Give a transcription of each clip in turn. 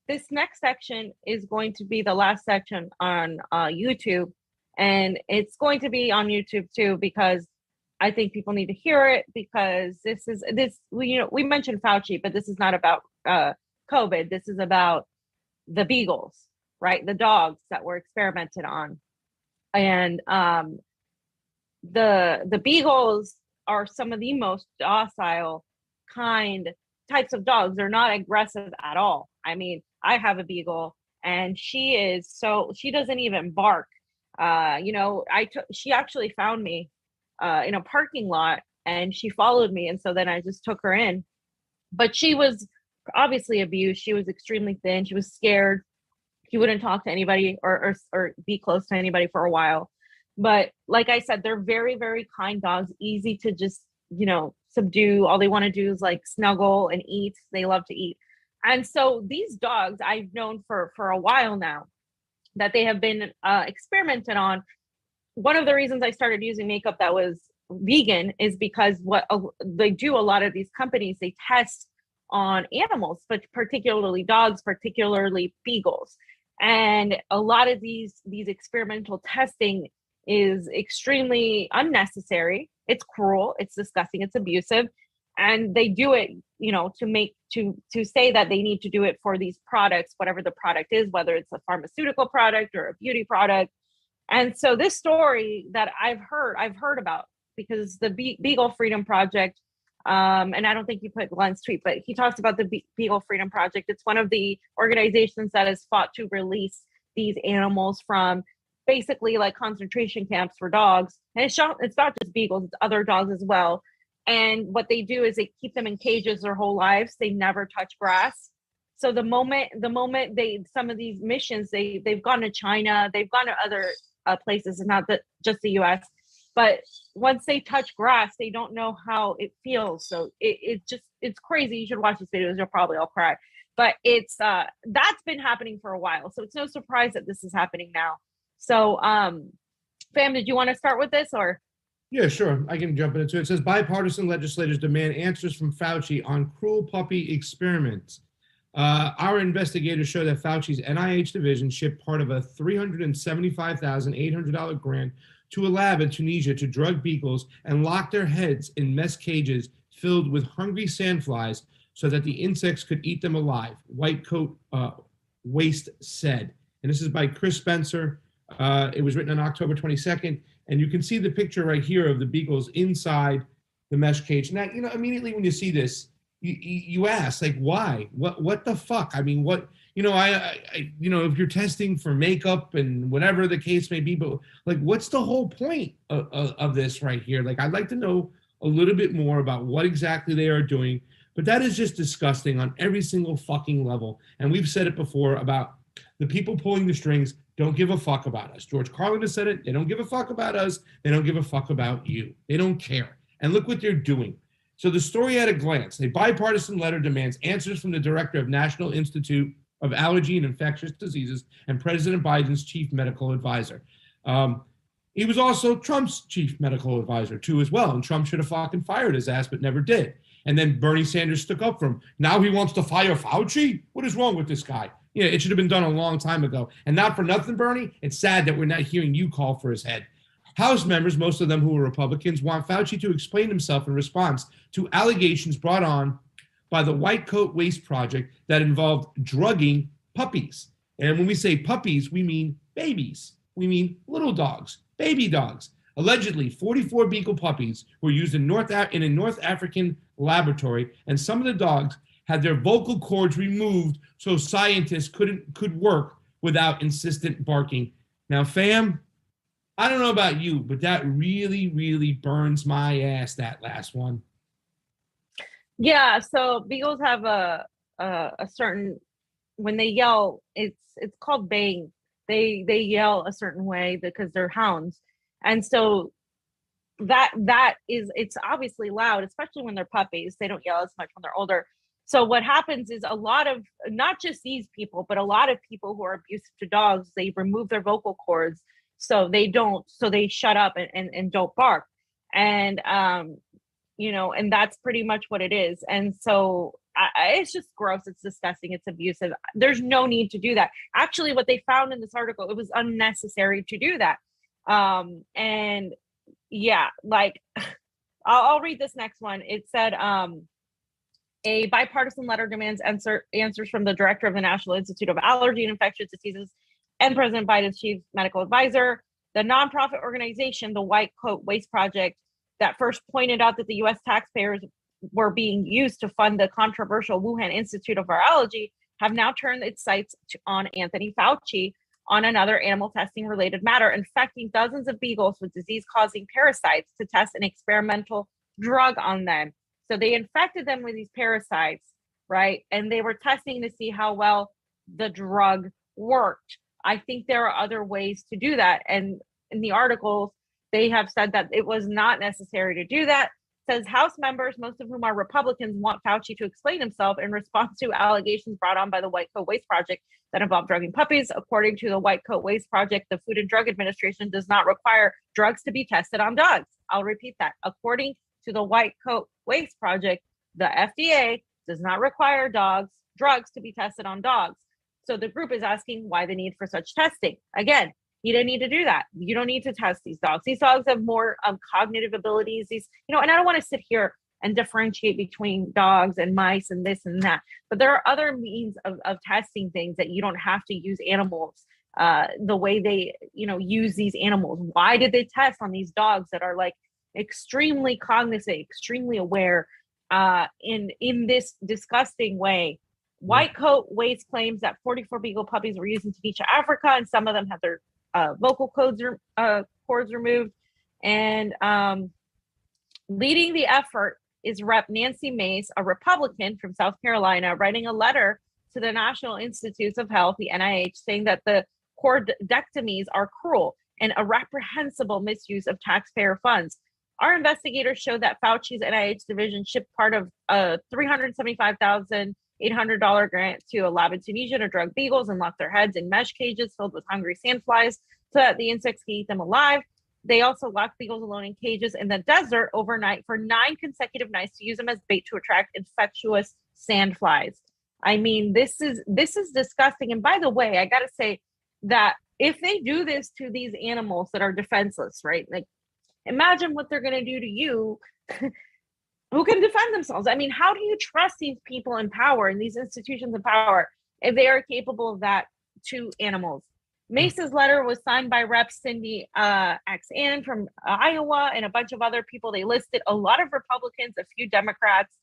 this next section is going to be the last section on YouTube, and it's going to be on YouTube too because I think people need to hear it because we mentioned Fauci, but this is not about COVID. This is about the beagles, right? The dogs that were experimented on, and the beagles are some of the most docile, kind types of dogs. They're not aggressive at all. I mean, I have a beagle, and she doesn't even bark. She actually found me in a parking lot, and she followed me, and so then I just took her in. But she was obviously abused. She was extremely thin. She was scared. She wouldn't talk to anybody or be close to anybody for a while. But like I said, they're very, very kind dogs, easy to just, subdue. All they want to do is like snuggle and eat. They love to eat. And so these dogs I've known for a while now that they have been experimented on. One of the reasons I started using makeup that was vegan is because what they do, a lot of these companies, they test on animals, but particularly dogs, particularly beagles. And a lot of these experimental testing is extremely unnecessary. It's cruel, it's disgusting, it's abusive. And they do it, to say that they need to do it for these products, whatever the product is, whether it's a pharmaceutical product or a beauty product. And so this story that I've heard about because the Beagle Freedom Project, and I don't think you put Glenn's tweet, but he talks about the Beagle Freedom Project. It's one of the organizations that has fought to release these animals from basically like concentration camps for dogs. And it's not just beagles, it's other dogs as well. And what they do is they keep them in cages their whole lives. They never touch grass. So the moment some of these missions, they've gone to China, they've gone to other places, and not just the U.S. But once they touch grass, they don't know how it feels. So it's crazy. You should watch these videos. You'll probably all cry. But it's that's been happening for a while. So it's no surprise that this is happening now. So, Fam, did you want to start with this or? Yeah, sure. I can jump into it. It says bipartisan legislators demand answers from Fauci on cruel puppy experiments. Our investigators show that Fauci's NIH division shipped part of a $375,800 grant to a lab in Tunisia to drug beagles and lock their heads in mesh cages filled with hungry sandflies so that the insects could eat them alive, White Coat Waste said. And this is by Chris Spencer. It was written on October 22nd. And you can see the picture right here of the beagles inside the mesh cage. Now, immediately when you see this, you ask, like, why? What the fuck? I mean, what, if you're testing for makeup and whatever the case may be, but like, what's the whole point of this right here? Like, I'd like to know a little bit more about what exactly they are doing, but that is just disgusting on every single fucking level. And we've said it before about the people pulling the strings don't give a fuck about us. George Carlin has said it. They don't give a fuck about us. They don't give a fuck about you. They don't care. And look what they're doing. So the story at a glance, a bipartisan letter demands answers from the director of National Institute of Allergy and Infectious Diseases and President Biden's chief medical advisor. He was also Trump's chief medical advisor too as well. And Trump should have fucking fired his ass, but never did. And then Bernie Sanders stuck up for him. Now he wants to fire Fauci? What is wrong with this guy? Yeah, it should have been done a long time ago. And not for nothing, Bernie, it's sad that we're not hearing you call for his head. House members, most of them who are Republicans, want Fauci to explain himself in response to allegations brought on by the White Coat Waste Project that involved drugging puppies. And when we say puppies, we mean babies. We mean little dogs, baby dogs. Allegedly, 44 beagle puppies were used in a North African laboratory, and some of the dogs had their vocal cords removed so scientists could work without insistent barking. Now, fam, I don't know about you, but that really, really burns my ass, that last one. Yeah, so beagles have a certain, when they yell, it's called baying. They yell a certain way because they're hounds. And so it's obviously loud, especially when they're puppies. They don't yell as much when they're older. So what happens is a lot of, not just these people, but a lot of people who are abusive to dogs, they remove their vocal cords so they shut up and don't bark. And, and that's pretty much what it is. And so it's just gross. It's disgusting. It's abusive. There's no need to do that. Actually, what they found in this article, it was unnecessary to do that. And yeah, like I'll read this next one. It said, a bipartisan letter demands answers from the director of the National Institute of Allergy and Infectious Diseases and President Biden's chief medical advisor. The nonprofit organization, the White Coat Waste Project, that first pointed out that the U.S. taxpayers were being used to fund the controversial Wuhan Institute of Virology, have now turned its sights on Anthony Fauci on another animal testing related matter, infecting dozens of beagles with disease-causing parasites to test an experimental drug on them. So they infected them with these parasites, right? And they were testing to see how well the drug worked. I think there are other ways to do that. And in the articles, they have said that it was not necessary to do that. It says House members, most of whom are Republicans, want Fauci to explain himself in response to allegations brought on by the White Coat Waste Project that involve drugging puppies. According to the White Coat Waste Project, the Food and Drug Administration does not require drugs to be tested on dogs. I'll repeat that. According to the White Coat Waste Project, the FDA does not require drugs to be tested on dogs. So the group is asking why the need for such testing. Again, you don't need to do that. You don't need to test these dogs. These dogs have more cognitive abilities. And I don't want to sit here and differentiate between dogs and mice and this and that. But there are other means of testing things that you don't have to use animals the way they, use these animals. Why did they test on these dogs that are like extremely cognizant, extremely aware in this disgusting way? White Coat Waste claims that 44 beagle puppies were used in Tunisia, Africa, and some of them had their vocal cords removed. And leading the effort is Rep. Nancy Mace, a Republican from South Carolina, writing a letter to the National Institutes of Health, the NIH, saying that the cordectomies are cruel and a reprehensible misuse of taxpayer funds. Our investigators showed that Fauci's NIH division shipped part of a $375,800 grant to a lab in Tunisia to drug beagles and lock their heads in mesh cages filled with hungry sandflies so that the insects can eat them alive. They also locked beagles alone in cages in the desert overnight for 9 consecutive nights to use them as bait to attract infectious sandflies. I mean, this is disgusting. And by the way, I got to say that if they do this to these animals that are defenseless, right? Like, imagine what they're going to do to you who can defend themselves. I mean, how do you trust these people in power and these institutions of power if they are capable of that to animals? Mace's letter was signed by Rep. Cindy Axan from Iowa and a bunch of other people. They listed a lot of Republicans, a few Democrats.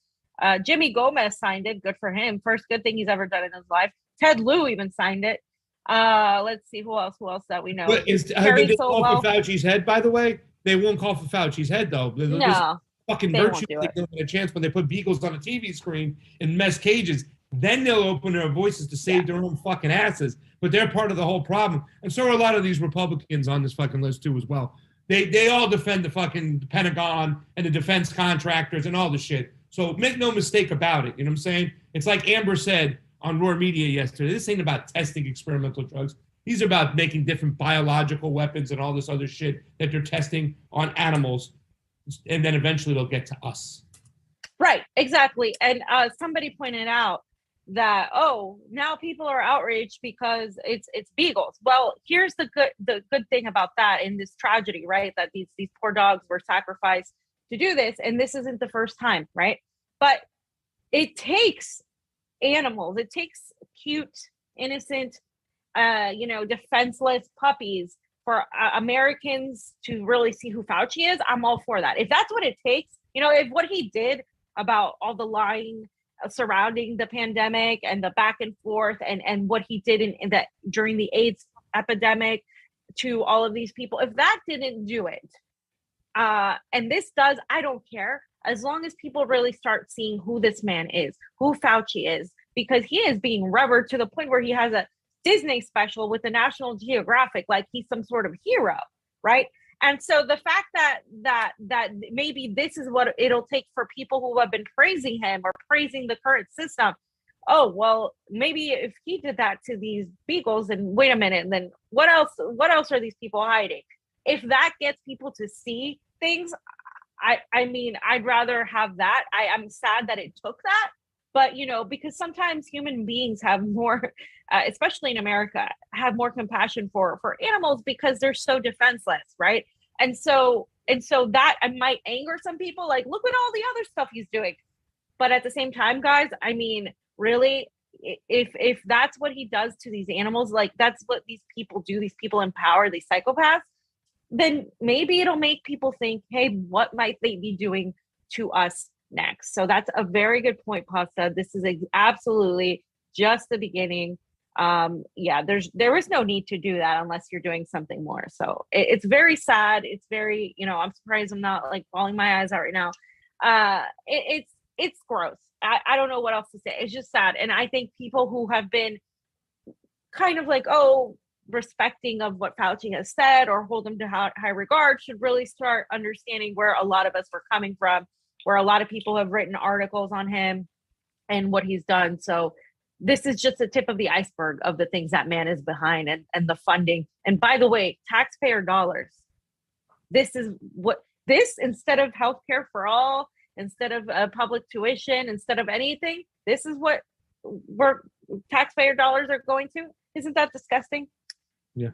Jimmy Gomez signed it. Good for him. First good thing he's ever done in his life. Ted Lieu even signed it. Let's see who else that we know. But did they call for Fauci's head, by the way? They won't call for Fauci's head, though. No, fucking virtue they give a chance when they put beagles on a TV screen in mesh cages. Then they'll open their voices to save their own fucking asses. But they're part of the whole problem. And so are a lot of these Republicans on this fucking list, too, as well. They all defend the fucking Pentagon and the defense contractors and all the shit. So make no mistake about it. You know what I'm saying? It's like Amber said on Roar Media yesterday. This ain't about testing experimental drugs. These are about making different biological weapons and all this other shit that they're testing on animals. And then eventually they'll get to us. Right, exactly. And somebody pointed out that, now people are outraged because it's beagles. Well, here's the good thing about that in this tragedy, right? That these poor dogs were sacrificed to do this. And this isn't the first time, right? But it takes animals. It takes cute, innocent, defenseless puppies for Americans to really see who Fauci is. I'm all for that. If that's what it takes, if what he did about all the lying surrounding the pandemic and the back and forth and what he did in that during the AIDS epidemic to all of these people, if that didn't do it, and this does, I don't care, as long as people really start seeing who this man is, who Fauci is, because he is being revered to the point where he has a Disney special with the National Geographic, like he's some sort of hero, right? And so the fact that maybe this is what it'll take for people who have been praising him or praising the current system. Oh, well, maybe if he did that to these beagles, then wait a minute, then what else are these people hiding? If that gets people to see things, I mean, I'd rather have that. I'm sad that it took that, But, because sometimes human beings have more, especially in America, have more compassion for animals because they're so defenseless, right? And so that might anger some people, like, look at all the other stuff he's doing. But at the same time, guys, I mean, really, if that's what he does to these animals, like that's what these people do, these people empower these psychopaths, then maybe it'll make people think, hey, what might they be doing to us next? So that's a very good point, Pasta. This is absolutely just the beginning. There is no need to do that unless you're doing something more. So it's very sad. It's very, I'm surprised I'm not like bawling my eyes out right now. It's gross. I don't know what else to say. It's just sad. And I think people who have been kind of like, respecting of what Fauci has said or hold him to high regard should really start understanding where a lot of us were coming from, where a lot of people have written articles on him and what he's done. So this is just the tip of the iceberg of the things that man is behind and the funding. And by the way, taxpayer dollars. This is instead of healthcare for all, instead of public tuition, instead of anything, this is what taxpayer dollars are going to. Isn't that disgusting? Yeah.